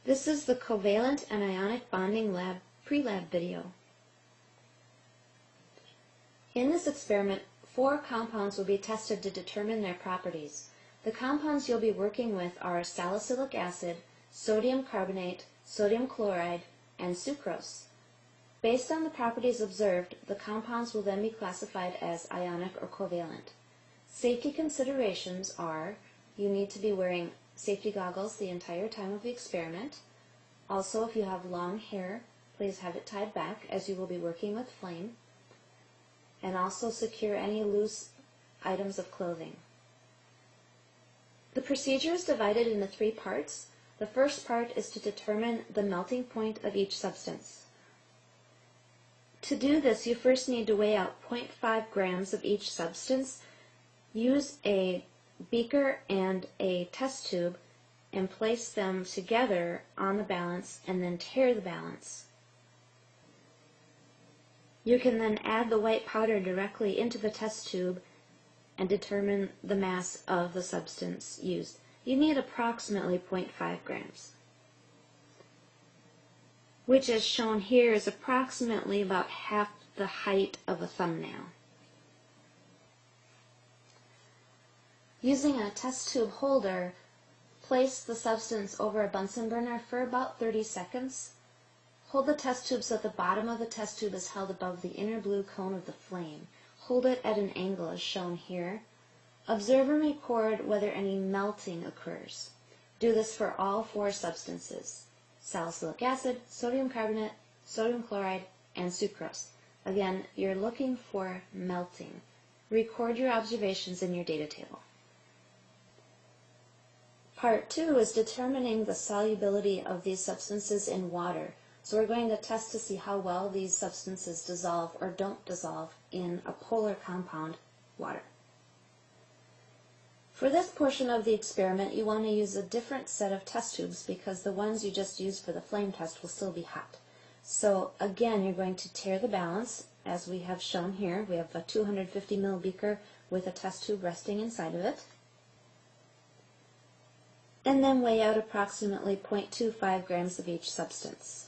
This is the Covalent and Ionic Bonding Lab pre-lab video. In this experiment, 4 compounds will be tested to determine their properties. The compounds you'll be working with are salicylic acid, sodium carbonate, sodium chloride, and sucrose. Based on the properties observed, the compounds will then be classified as ionic or covalent. Safety considerations are you need to be wearing safety goggles the entire time of the experiment. Also, if you have long hair, please have it tied back as you will be working with flame. And also secure any loose items of clothing. The procedure is divided into 3 parts. The first part is to determine the melting point of each substance. To do this, you first need to weigh out 0.5 grams of each substance. Use a beaker and a test tube and place them together on the balance and then tare the balance. You can then add the white powder directly into the test tube and determine the mass of the substance used. You need approximately 0.5 grams, which as shown here is approximately about half the height of a thumbnail. Using a test tube holder, place the substance over a Bunsen burner for about 30 seconds. Hold the test tube so that the bottom of the test tube is held above the inner blue cone of the flame. Hold it at an angle as shown here. Observe and record whether any melting occurs. Do this for all 4 substances: salicylic acid, sodium carbonate, sodium chloride, and sucrose. Again, you're looking for melting. Record your observations in your data table. Part 2 is determining the solubility of these substances in water. So we're going to test to see how well these substances dissolve or don't dissolve in a polar compound, water. For this portion of the experiment, you want to use a different set of test tubes because the ones you just used for the flame test will still be hot. So again, you're going to tare the balance as we have shown here. We have a 250 ml beaker with a test tube resting inside of it. And then weigh out approximately 0.25 grams of each substance.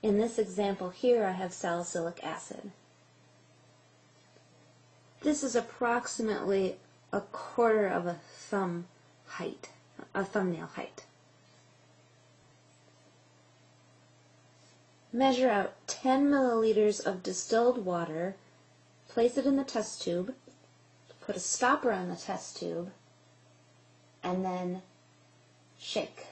In this example here, I have salicylic acid. This is approximately a quarter of a thumb height, a thumbnail height. Measure out 10 milliliters of distilled water, place it in the test tube, put a stopper on the test tube, and then shake.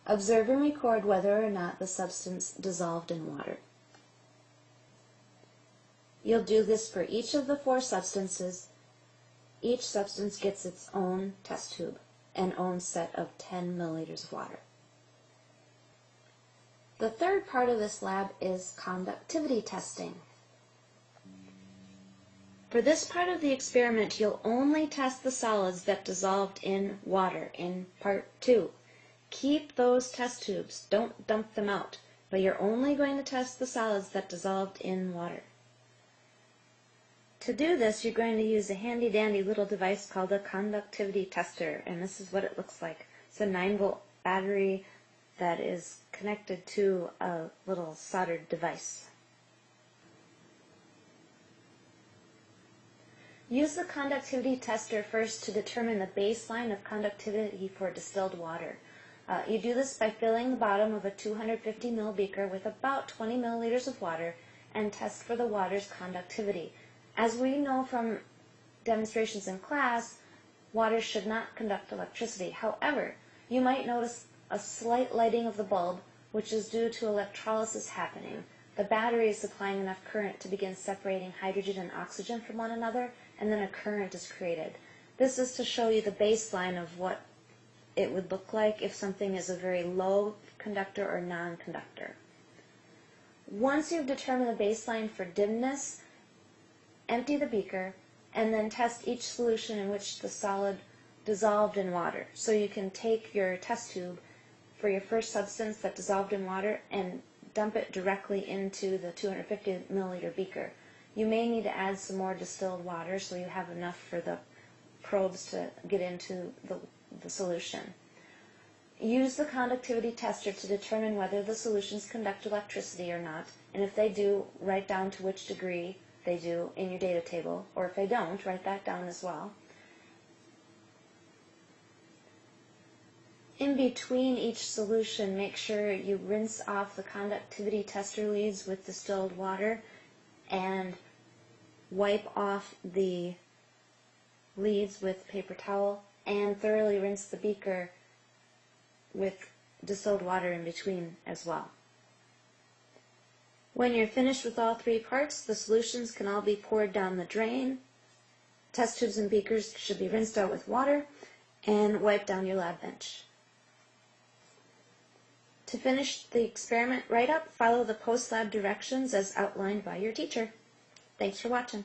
Observe and record whether or not the substance dissolved in water. You'll do this for each of the 4 substances. Each substance gets its own test tube and own set of 10 milliliters of water. The third part of this lab is conductivity testing. For this part of the experiment, you'll only test the solids that dissolved in water in part 2. Keep those test tubes, don't dump them out, but you're only going to test the solids that dissolved in water. To do this, you're going to use a handy-dandy little device called a conductivity tester, and this is what it looks like. It's a 9-volt battery that is connected to a little soldered device. Use the conductivity tester first to determine the baseline of conductivity for distilled water. You do this by filling the bottom of a 250 ml beaker with about 20 milliliters of water and test for the water's conductivity. As we know from demonstrations in class, water should not conduct electricity. However, you might notice a slight lighting of the bulb, which is due to electrolysis happening. The battery is supplying enough current to begin separating hydrogen and oxygen from one another, and then a current is created. This is to show you the baseline of what it would look like if something is a very low conductor or non-conductor. Once you've determined the baseline for dimness, empty the beaker and then test each solution in which the solid dissolved in water. So you can take your test tube for your first substance that dissolved in water and dump it directly into the 250 milliliter beaker. You may need to add some more distilled water so you have enough for the probes to get into the solution. Use the conductivity tester to determine whether the solutions conduct electricity or not, and if they do, write down to which degree they do in your data table, or if they don't, write that down as well. In between each solution, make sure you rinse off the conductivity tester leads with distilled water and wipe off the leads with paper towel, and thoroughly rinse the beaker with distilled water in between as well. When you're finished with all three parts, the solutions can all be poured down the drain. Test tubes and beakers should be rinsed out with water and wiped down your lab bench. To finish the experiment write-up, follow the post-lab directions as outlined by your teacher. Thanks for watching.